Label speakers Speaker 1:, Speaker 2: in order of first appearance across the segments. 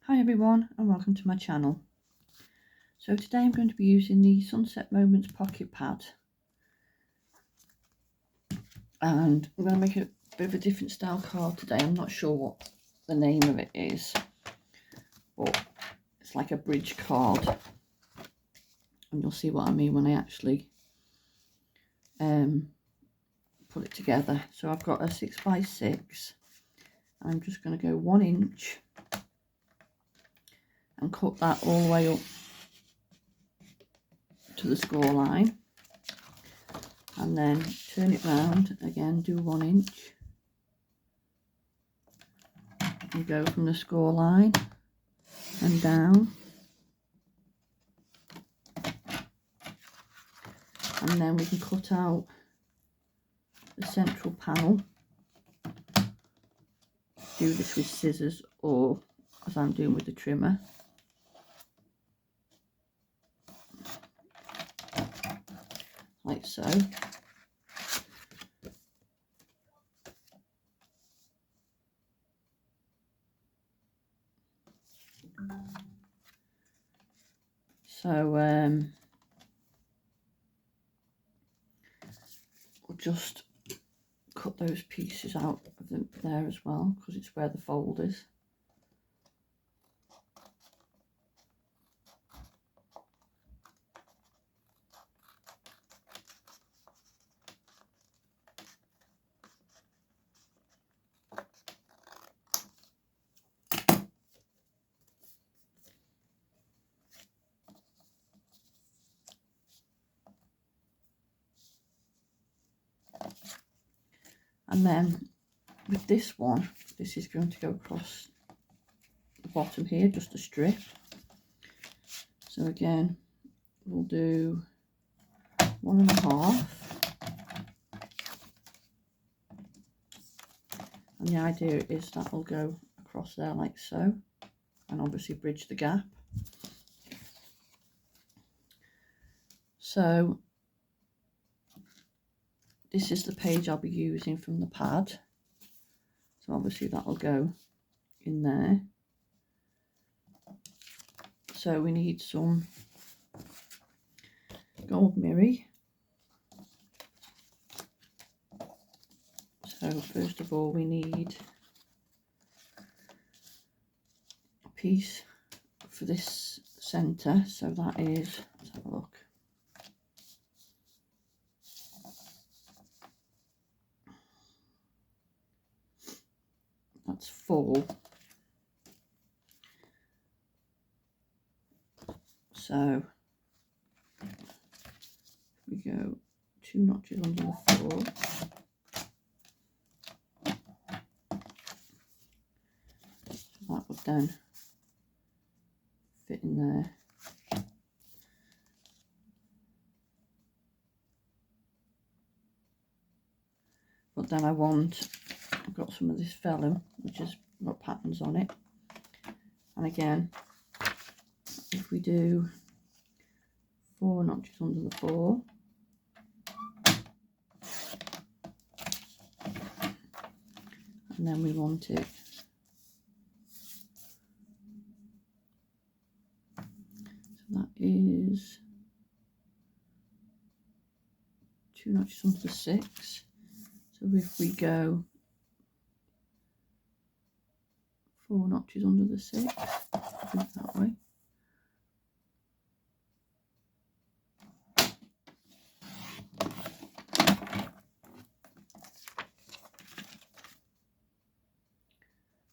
Speaker 1: Hi everyone and welcome to my channel. So today I'm going to be using the Sunset Moments pocket pad, and I'm going to make a bit of a different style card today. I'm not sure what the name of it is, but it's like a bridge card, and you'll see what I mean when I actually put it together. So I've got a 6x6. I'm just going to go 1 inch and cut that all the way up to the score line, and then turn it round again, do 1 inch and go from the score line and down, and then we can cut out the central panel. Do this with scissors or as I'm doing with the trimmer. Like so. So we'll just cut those pieces out of there as well, because it's where the fold is. And then with this one, this is going to go across the bottom here, just a strip. So again, we'll do 1.5, and the idea is that will go across there like so, and obviously bridge the gap. So this is the page I'll be using from the pad, so obviously that will go in there. So we need some gold mirror. So first of all we need a piece for this centre, so that is, let's have a look, that's 4. So we go 2 notches under the 4. So that would then fit in there. But then I've got some of this vellum which has got patterns on it, and again if we do 4 notches under the 4, and then we want it so that is 2 notches under the 6. So if we go 4 notches under the 6, do it that way.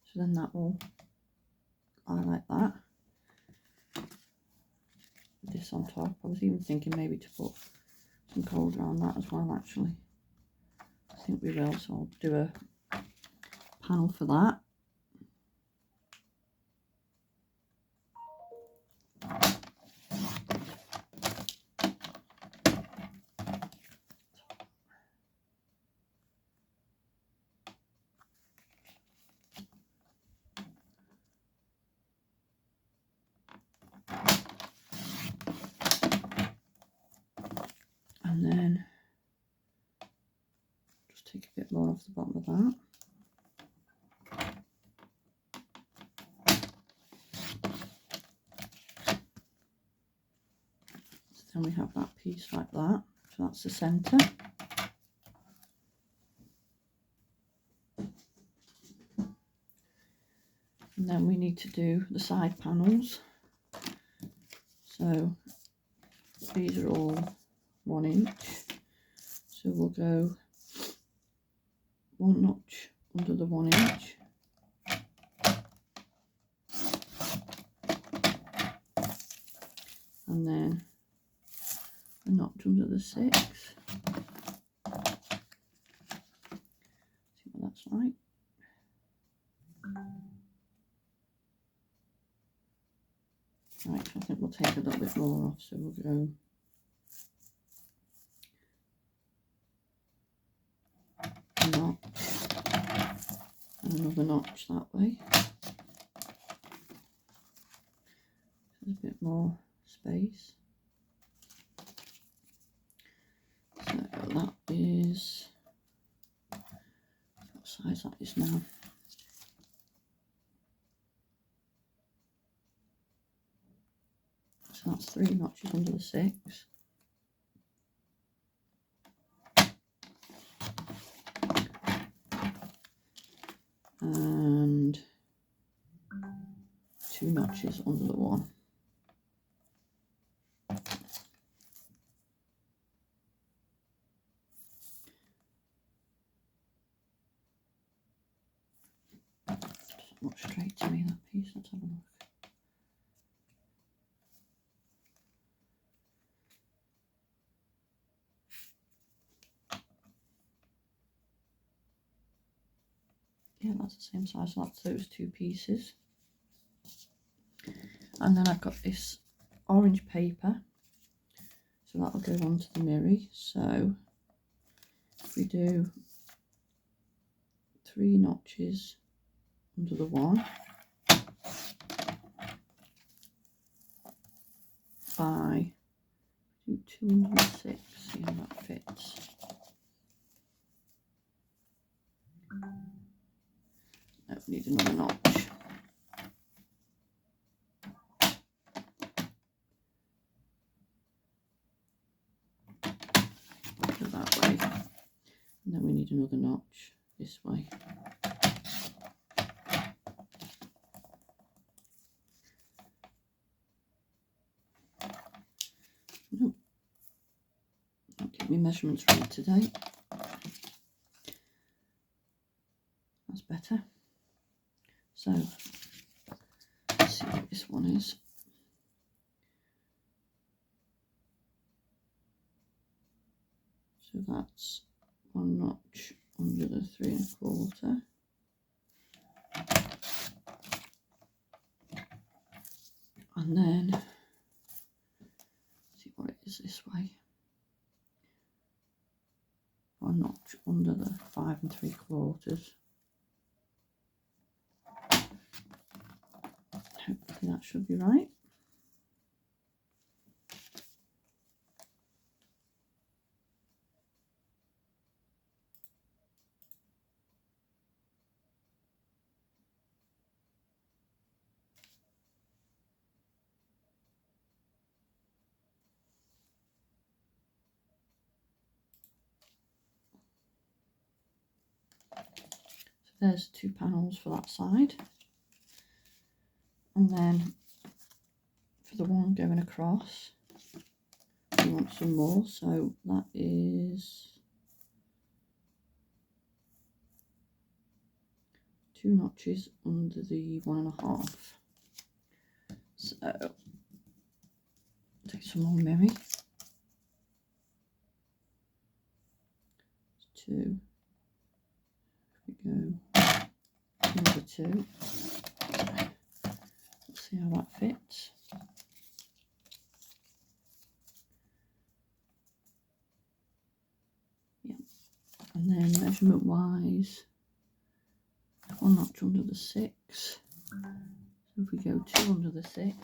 Speaker 1: So then that will lie like that. This on top. I was even thinking maybe to put some gold around that as well, actually. I think we will, so I'll do a panel for that. And then just take a bit more off the bottom of that. Then we have that piece like that, so that's the centre. And then we need to do the side panels. So these are all 1 inch. So we'll go 1 notch under the 1 inch. And then a notch under the 6. See what that's like. Right, so I think we'll take a little bit more off, so we'll go a notch and another notch that way. There's a bit more space. So that is, what size that is now? So that's 3 notches under the 6. And 2 notches under the 1. Doesn't look straight to me, that piece. Let's have a look. Yeah, that's the same size, so that's those 2 pieces. And then I've got this orange paper, so that'll go onto the mirror. So if we do 3 notches under the 1 by 2 under the 6, see how that fits. No, we need another notch. Go that way. And then we need another notch this way. Nope. Not get my measurements right today. That's better. So let's see what this one is. So that's 1 notch under the 3 1/4. And then see what it is this way. 1 notch under the 5 3/4. Hopefully that should be right. So there's 2 panels for that side. And then for the one going across, we want some more, so that is 2 notches under the 1 1/2. So take some more mirror. 2. We go another 2. Let's see how that fits. Yeah, and then measurement wise, 1 notch under the 6. So if we go 2 under the 6.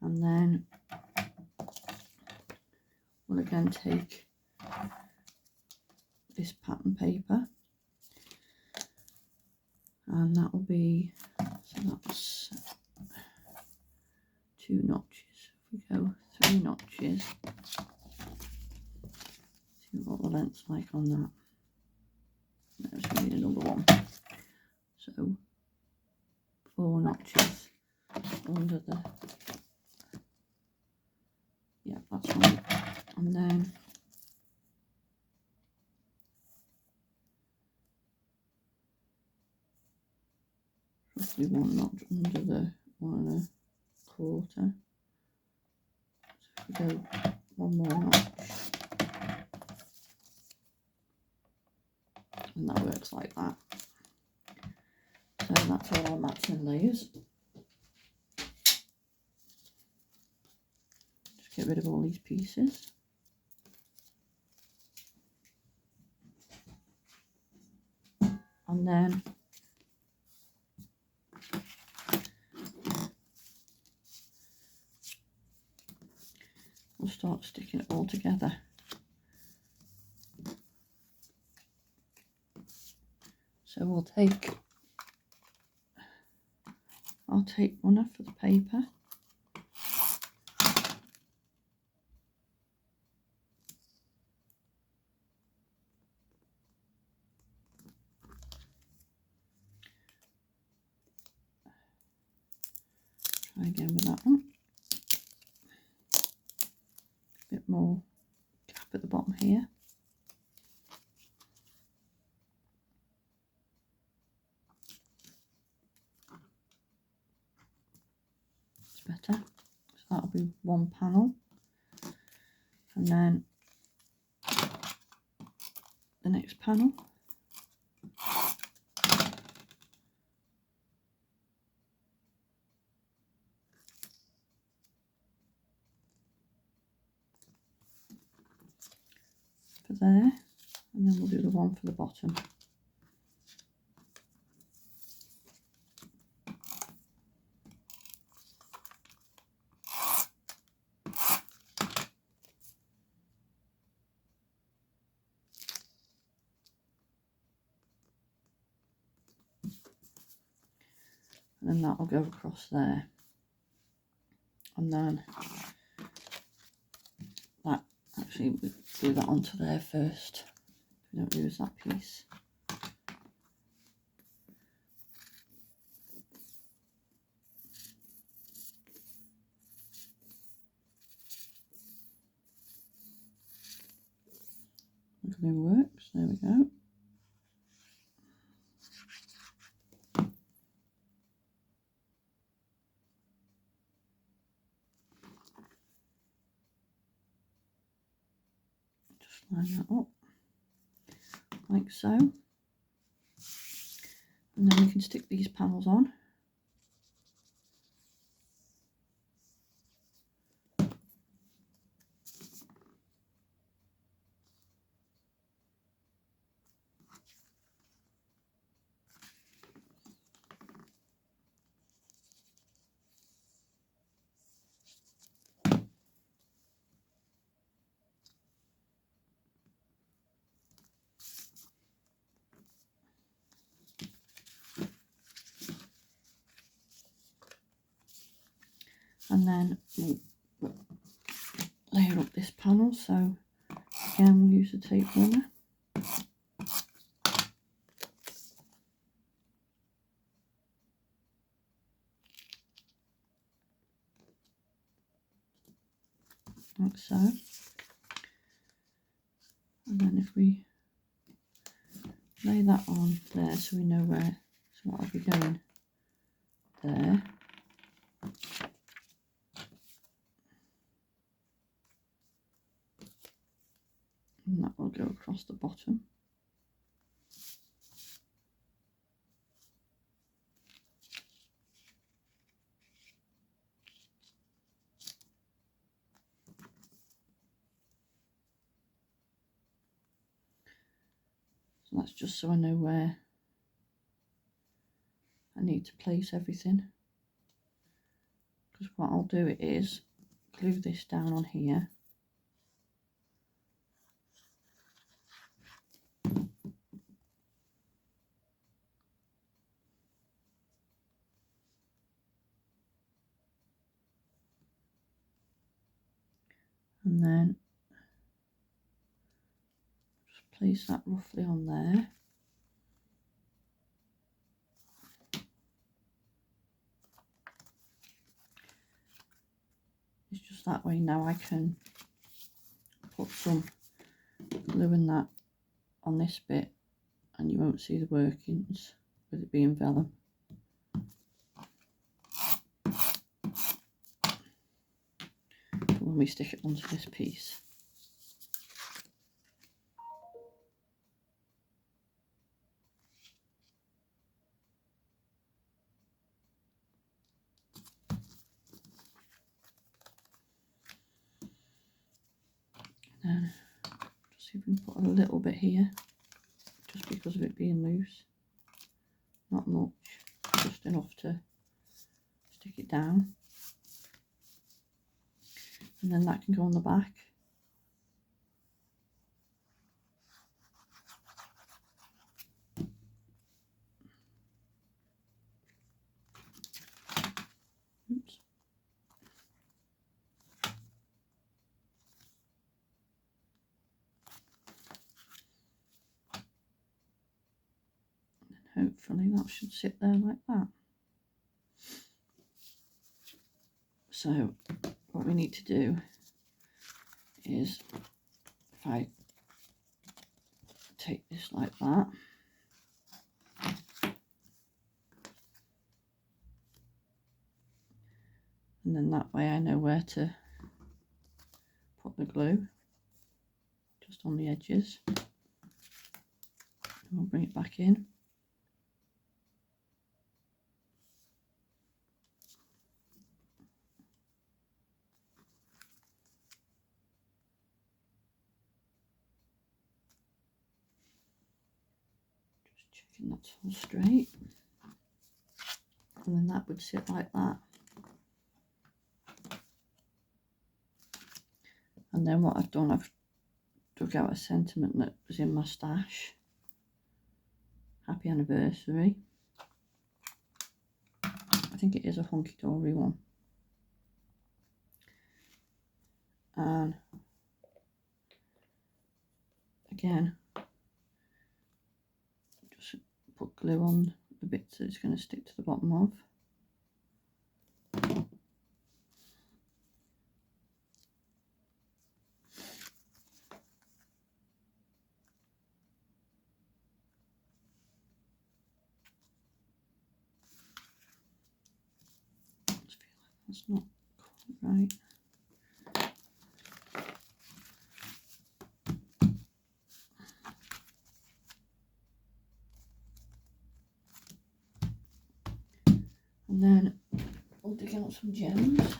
Speaker 1: And then we'll again take this pattern paper and that will be, so that's 2 notches. If we go 3 notches, see what the length's like on that. No, so we need another one. So 4 notches under the, yeah, that's right. And then roughly 1 notch under the 1 1/4. So if we go 1 more notch, and that works like that. So that's all our mats and layers. Just get rid of all these pieces. And then we'll start sticking it all together. So we'll take, I'll take one off for the paper. Try again with that one. A bit more gap at the bottom here. It's better. So that'll be 1 panel. And then the next panel. For there, and then we'll do the one for the bottom. And then that will go across there, and then that, actually we'll do that onto there first, we don't lose that piece. The glue works, there we go. Just line that up like so, and then we can stick these panels on. And then we'll layer up this panel, so again we'll use the tape runner. Like so. And then if we lay that on there so we know where, so that'll be going there. And that will go across the bottom. So that's just so I know where I need to place everything. Because what I'll do is glue this down on here. And then just place that roughly on there. It's just that way now I can put some glue in that on this bit and you won't see the workings with it being vellum. When we stick it onto this piece. And just even put a little bit here, just because of it being loose. Not much, just enough to stick it down. And then that can go on the back. Oops. And hopefully that should sit there like that. So what we need to do is, if I take this like that, and then that way I know where to put the glue, just on the edges. And we'll bring it back in. Just checking that's all straight. And then that would sit like that. And then what I've done, I've dug out a sentiment that was in my stash. Happy anniversary. I think it is a Hunkydory one. And again, just put glue on the bits that it's going to stick to the bottom of. That's not quite right. And then we'll dig out some gems.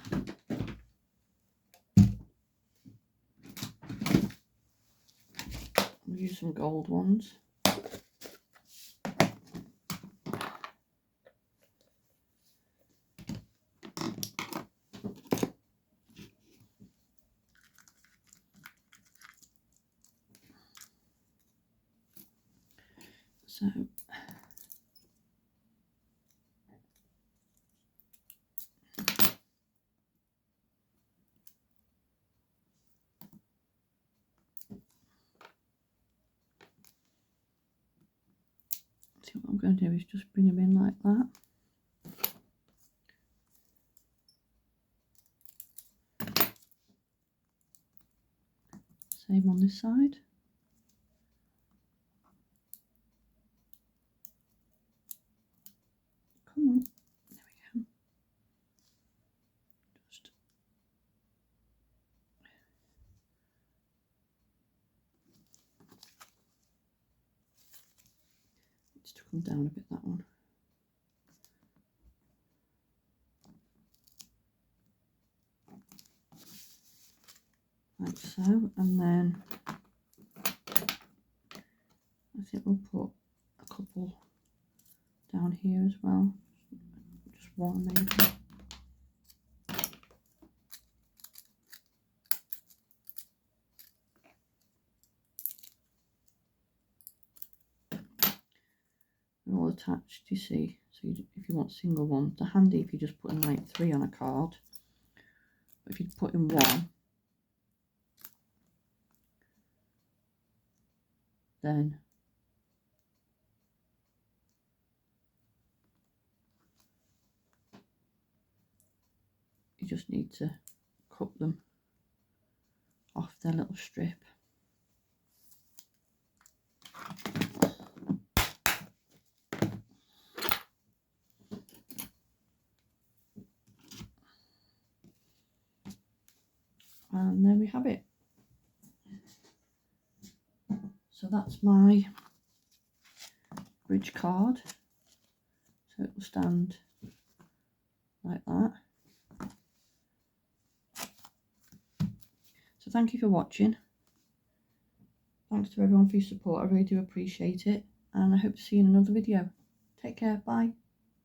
Speaker 1: We'll use some gold ones. So see, what I'm going to do is just bring them in like that. Same on this side. Come on, there we go. Just needs to come down a bit, that one. Like so, and then I think we'll put a couple down here as well, just one maybe. They're all attached, you see, so if you want single ones, they're handy if you just put in like 3 on a card, but if you put in one, then you just need to cut them off their little strip. And there we have it. So that's my bridge card. So it will stand like that. So thank you for watching. Thanks to everyone for your support. I really do appreciate it. And I hope to see you in another video. Take care. Bye.